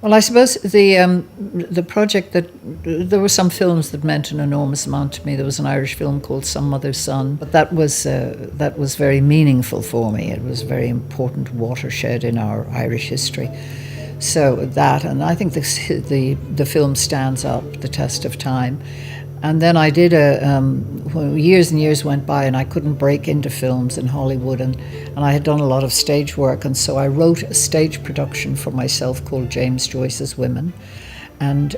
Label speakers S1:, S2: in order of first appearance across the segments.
S1: Well, I suppose the project that there were some films that meant an enormous amount to me. There was an Irish film called Some Mother's Son, but that was very meaningful for me. It was a very important watershed in our Irish history. So that, and I think the film stands up the test of time. And then I did years and years went by and I couldn't break into films in Hollywood, and I had done a lot of stage work, and so I wrote a stage production for myself called James Joyce's Women. And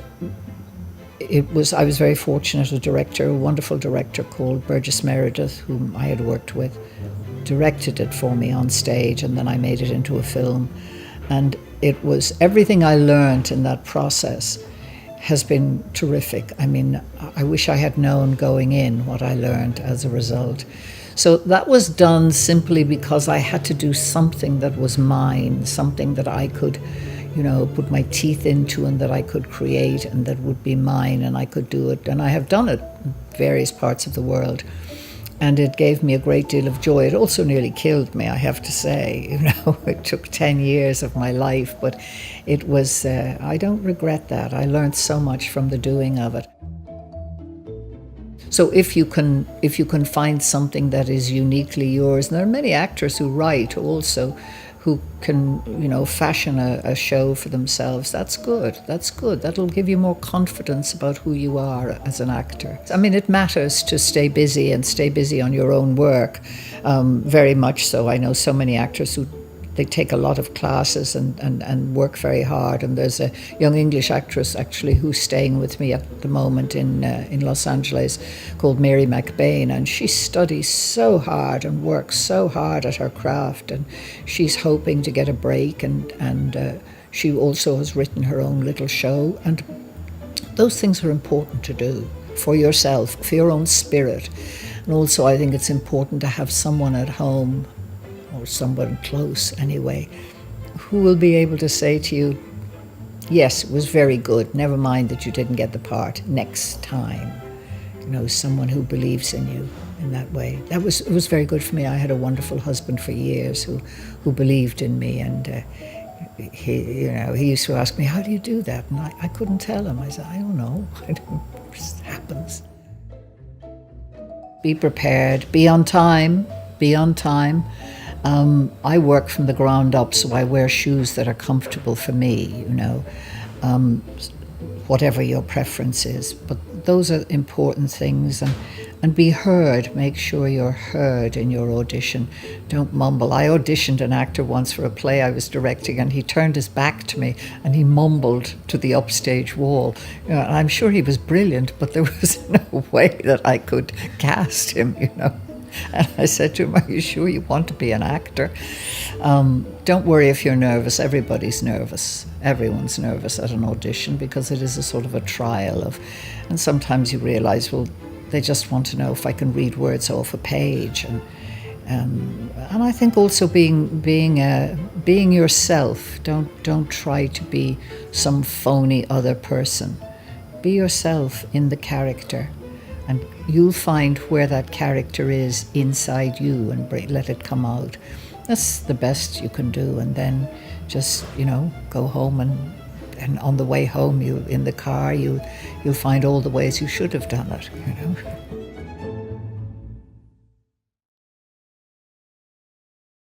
S1: I was very fortunate, a wonderful director called Burgess Meredith, whom I had worked with, directed it for me on stage, and then I made it into a film. And it was everything I learned in that process has been terrific. I mean, I wish I had known going in what I learned as a result. So that was done simply because I had to do something that was mine, something that I could, put my teeth into and that I could create and that would be mine, and I could do it. And I have done it in various parts of the world. And it gave me a great deal of joy. It also nearly killed me, I have to say. It took 10 years of my life, but it was, I don't regret that. I learned so much from the doing of it. So if you can find something that is uniquely yours, and there are many actors who write also, who can, fashion a show for themselves, that's good. That's good. That'll give you more confidence about who you are as an actor. I mean, it matters to stay busy and stay busy on your own work, very much so. I know so many actors who they take a lot of classes and work very hard. And there's a young English actress actually who's staying with me at the moment in Los Angeles called Mary McBain, and she studies so hard and works so hard at her craft, and she's hoping to get a break, and she also has written her own little show. And those things are important to do for yourself, for your own spirit. And also I think it's important to have someone at home, or someone close anyway, who will be able to say to you, yes, it was very good, never mind that you didn't get the part, next time. Someone who believes in you in that way. It was very good for me. I had a wonderful husband for years who believed in me, and he used to ask me, how do you do that? And I couldn't tell him. I said, I don't know. It just happens. Be prepared, be on time. I work from the ground up, so I wear shoes that are comfortable for me, whatever your preference is. But those are important things, and be heard. Make sure you're heard in your audition. Don't mumble. I auditioned an actor once for a play I was directing, and he turned his back to me and he mumbled to the upstage wall. I'm sure he was brilliant, but there was no way that I could cast him, And I said to him, are you sure you want to be an actor? Don't worry if you're nervous. Everybody's nervous. Everyone's nervous at an audition, because it is a sort of a trial and sometimes you realize, well, they just want to know if I can read words off a page. And I think also being yourself. Don't try to be some phony other person. Be yourself in the character. And you'll find where that character is inside you and let it come out. That's the best you can do. And then just, go home, and on the way home, in the car, you'll find all the ways you should have done it,